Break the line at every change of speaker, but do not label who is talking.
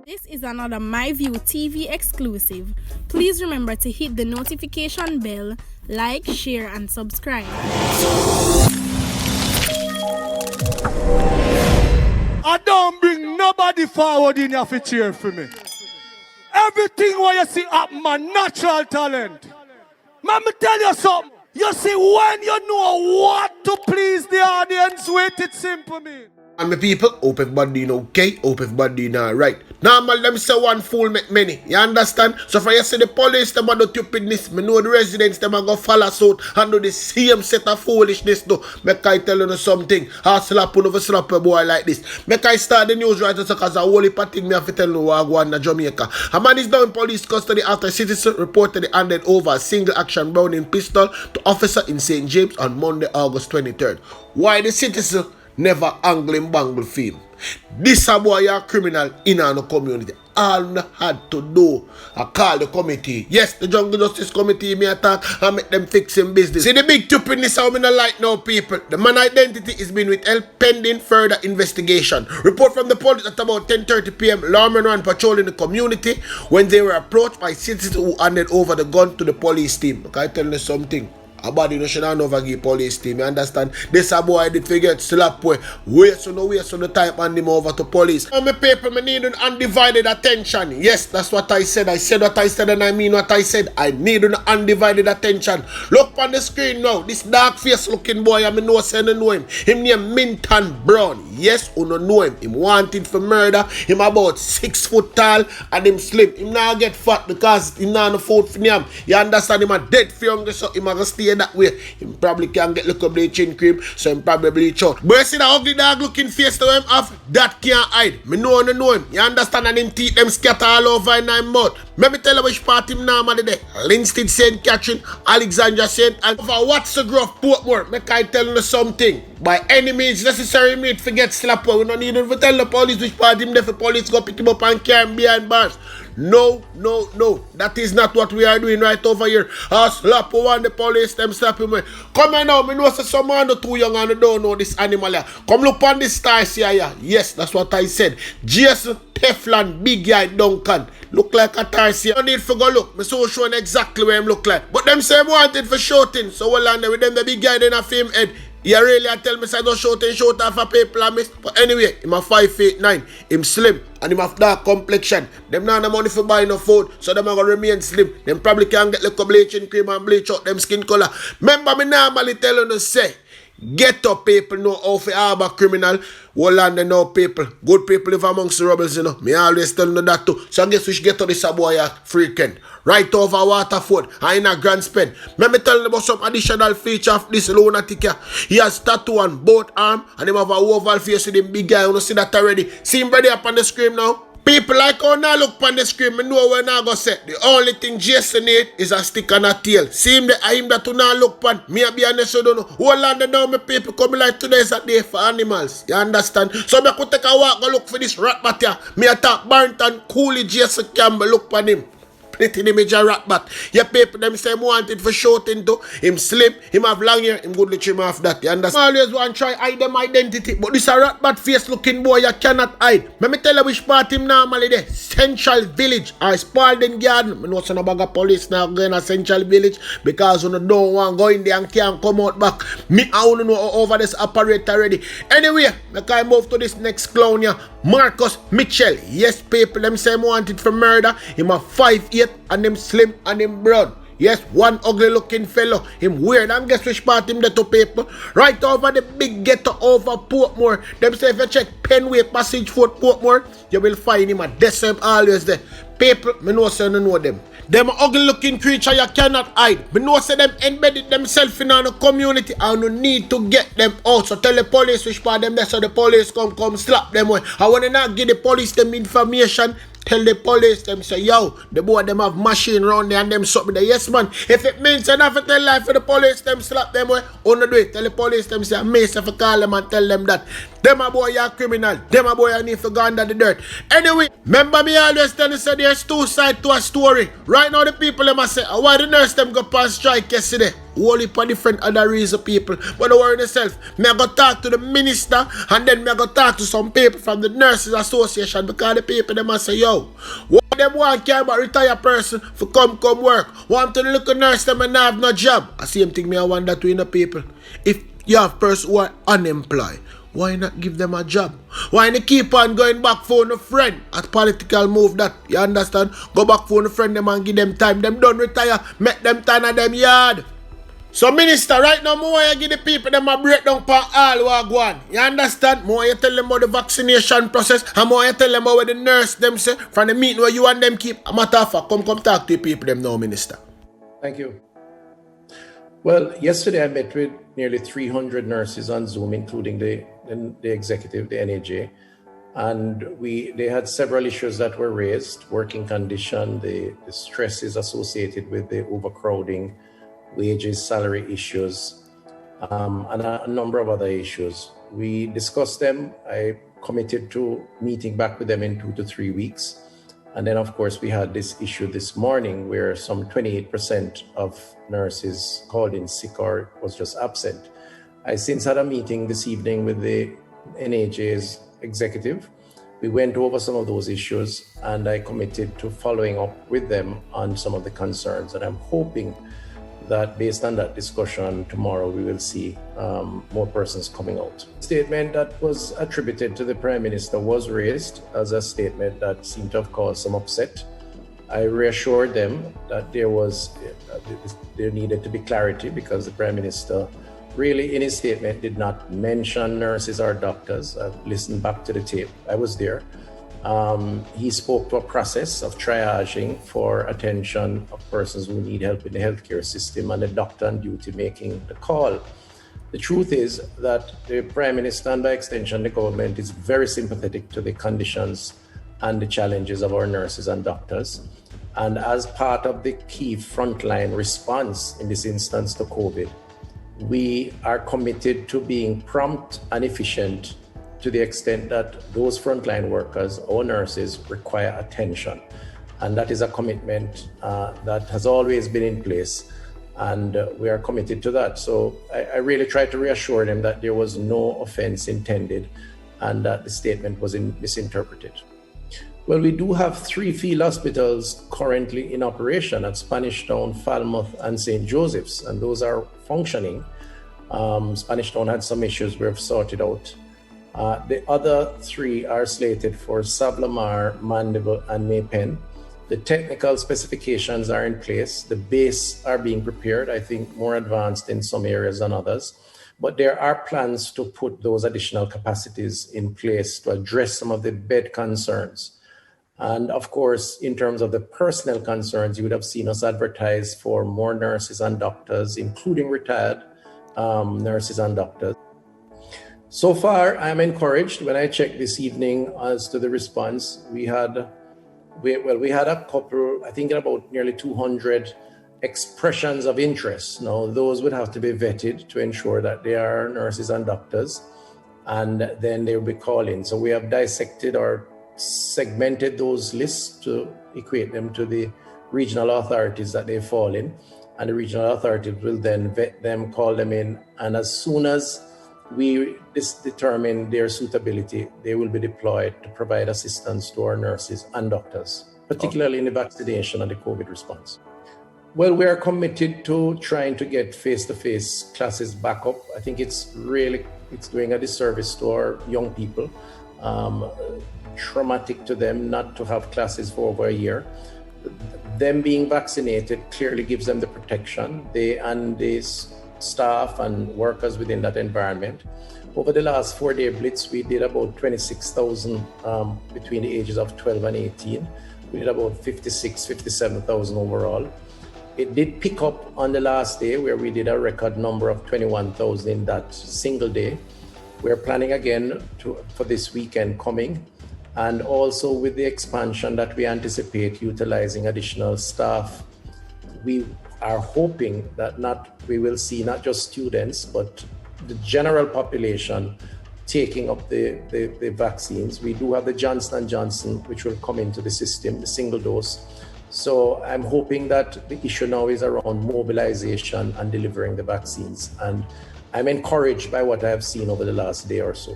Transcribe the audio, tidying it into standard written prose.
This is another MyView TV exclusive. Please remember to hit the notification bell, like, share, and subscribe.
I don't bring nobody forward in here to cheer for me. Everything what you see up, my natural talent. Let me tell you something. You see, when you know what to please the audience with, it's simple, me.
And my people, hope everybody doing okay, hope everybody doing alright. Normal, them say one fool make many, you understand? So for you see the police, them do stupidness, me know the residents, them go follow suit and do the same set of foolishness though. Make I tell you something, I'll slap you over slap a boy like this. Make I start the news right now because a whole heap of thing me have to tell you what I go on in Jamaica. A man is now in police custody after citizen reportedly handed over a single action Browning pistol to officer in St. James on Monday, August 23rd. Why the citizen never angling bangle film? This a boy a criminal in our community. All I had to do, I call the committee. Yes, the Jungle Justice Committee me attack and make them fix him business. See the big stupidness how me not like now, people. The man identity is being withheld pending further investigation. Report from the police at about 10:30 p.m. Lawmen ran patrolling the community when they were approached by citizens who handed over the gun to the police team. Okay, I tell you something. A body no should not over give police team, you understand? This a boy did forget slap way. Waste on the time hand him over to police. Oh, my people, me need an undivided attention. Yes, that's what I said. I said what I said and I mean what I said. I need an undivided attention. Look on the screen now. This dark face looking boy, I know say I know him. Him name Minton Brown. Yes, you know him. Him wanted for murder. Him about 6 foot tall and him slim. Him now get fat because him not no food for him. You understand? Him a dead for younger, so him a go stay that way. Him probably can get look up the chin cream, so him probably bleach out. But you see the ugly dog looking face to him off, that can't hide. Me know him. You understand? And him teeth them scatter all over in his mouth. Let me tell you which part him normally there. Linstead St. Catherine, Alexandra St. and over Watson Grove, Portmore. Make I tell you something. By any means necessary, me forget slap. We don't need to tell the police which part him there for police go pick him up and carry him behind bars. No. That is not what we are doing right over here. I'll slap one the police, them slap him. Come here now, me know say someone too young and don't know this animal here. Come look on this stars here. Yes, that's what I said. Jason Teflon, big guy Duncan. Look like a Tarsier. No need for go look. Me so showing exactly where him look like. But them say wanted for shooting. So well on there with them the big guy then a film head. You really tell me say don't shoot off a people I miss. But anyway, him a 5'9", him slim and him have dark complexion. Them not the money for buy no food, so them are gonna remain slim. Them probably can get little bleaching cream and bleach out them skin color. Remember me normally tell you to say, get up people know how to harbor criminal. Well and they know people. Good people live amongst the rebels, you know. Me always tell you that too. So I guess we should get to this boy freaking. Right over Waterford and in a grand spend. Let me tell you about some additional feature of this lunatic here. He has tattoo on both arms and him have a oval face with him big guy. You know see that already. See him ready up on the screen now. People like how now look on the screen, me know where now go say. The only thing Jason need is a stick and a tail. See him there, him that to now look on. Me a be honest, you don't know. Hold on now, my people coming like today is a day for animals. You understand? So me could take a walk, go look for this rat bat here. Me a talk Barrington, Coolie, Jason Campbell, look on him. Pretty image a rat bat. Your people them say him wanted for shooting too. Him slim, him have long hair, him good trim off that. You understand? Always want to try hide them identity. But this a rat bat face looking boy you cannot hide. Let me tell you which part him normally there. Central Village or Spalding Garden. I know some bag of police now going to Central Village because you don't want to go in there and can't come out back. Me I don't know how over this operate already. Anyway, I can move to this next clown here. Marcus Mitchell. Yes, people them say him wanted for murder. Him a 5'8" and him slim and him brown. Yes, one ugly looking fellow. Him weird and guess which part him there to people. Right over the big ghetto over Portmore. Them say if you check Penway Passage Fort Portmore, you will find him at this time always there. People, me know say you know them. Them ugly looking creature you cannot hide. Me know say them embedded themselves in the community and you need to get them out. So tell the police which part them there so the police come slap them away. I want to not give the police them information. Tell the police them say, yo, the boy them have machine around there and them something there. Yes man, if it means enough to tell life for the police them slap them away, on the way, tell the police them say, I may have to call them and tell them that. Them a boy a criminal. Them a boy a need to go under the dirt. Anyway, remember me always tell you say there's two sides to a story. Right now the people them a say, why the nurse them go on strike yesterday? Whole heap of different other reason people. But don't worry yourself. Me a go talk to the minister and then me a go talk to some people from the Nurses Association because the people them a say, yo, what them want care about retired person for come work. Want to look a nurse them and not have no job. I same thing me I want that to the people. If you have person who are unemployed, why not give them a job? Why not keep on going back for a friend at political move that, you understand? Go back for a friend them and give them time. Them don't retire, make them time at them yard. So minister, right now, more you give the people them a breakdown for all who are going. You understand? More you tell them about the vaccination process, and more you tell them about what the nurse them say, from the meeting where you and them keep. A matter of fact, come talk to the people them now, minister.
Thank you. Well, yesterday I met with nearly 300 nurses on Zoom, including the executive, the NAJ, and they had several issues that were raised: working condition, the stresses associated with the overcrowding, wages, salary issues, and a number of other issues. We discussed them. I committed to meeting back with them in 2 to 3 weeks. And then, of course, we had this issue this morning where some 28% of nurses called in sick or was just absent. I since had a meeting this evening with the NAJ's executive. We went over some of those issues and I committed to following up with them on some of the concerns. And I'm hoping that based on that discussion tomorrow, we will see more persons coming out. The statement that was attributed to the Prime Minister was raised as a statement that seemed to have caused some upset. I reassured them that there needed to be clarity because the Prime Minister really in his statement did not mention nurses or doctors. I've listened back to the tape. I was there. He spoke to a process of triaging for attention of persons who need help in the healthcare system and the doctor on duty making the call. The truth is that the Prime Minister and by extension the government is very sympathetic to the conditions and the challenges of our nurses and doctors. And as part of the key frontline response in this instance to COVID, we are committed to being prompt and efficient to the extent that those frontline workers or nurses require attention. And that is a commitment that has always been in place, and we are committed to that. So I really tried to reassure them that there was no offense intended and that the statement was misinterpreted. Well, we do have 3 field hospitals currently in operation at Spanish Town, Falmouth, and St. Joseph's, and those are functioning. Spanish Town had some issues we've sorted out. The other 3 are slated for Sablamar, Mandeville, and Maypen. The technical specifications are in place. The base are being prepared, I think more advanced in some areas than others. But there are plans to put those additional capacities in place to address some of the bed concerns. And of course, in terms of the personnel concerns, you would have seen us advertise for more nurses and doctors, including retired nurses and doctors. So far, I'm encouraged. When I checked this evening as to the response, we had a couple, I think about nearly 200 expressions of interest. Now, those would have to be vetted to ensure that they are nurses and doctors, and then they will be called in. So we have dissected or segmented those lists to equate them to the regional authorities that they fall in, and the regional authorities will then vet them, call them in, and as soon as we determine their suitability, they will be deployed to provide assistance to our nurses and doctors, particularly in the vaccination and the COVID response. Well, we are committed to trying to get face-to-face classes back up. I think it's doing a disservice to our young people. Traumatic to them not to have classes for over a year. Them being vaccinated clearly gives them the protection, they and the staff and workers within that environment. Over the last 4-day blitz, we did about 26,000 between the ages of 12 and 18. We did about 57,000 overall. It did pick up on the last day where we did a record number of 21,000 in that single day. We're planning again for this weekend coming. And also with the expansion that we anticipate utilizing additional staff, we are hoping that we will see not just students, but the general population taking up the vaccines. We do have the Johnson & Johnson, which will come into the system, the single dose. So I'm hoping that the issue now is around mobilization and delivering the vaccines. And I'm encouraged by what I have seen over the last day or so.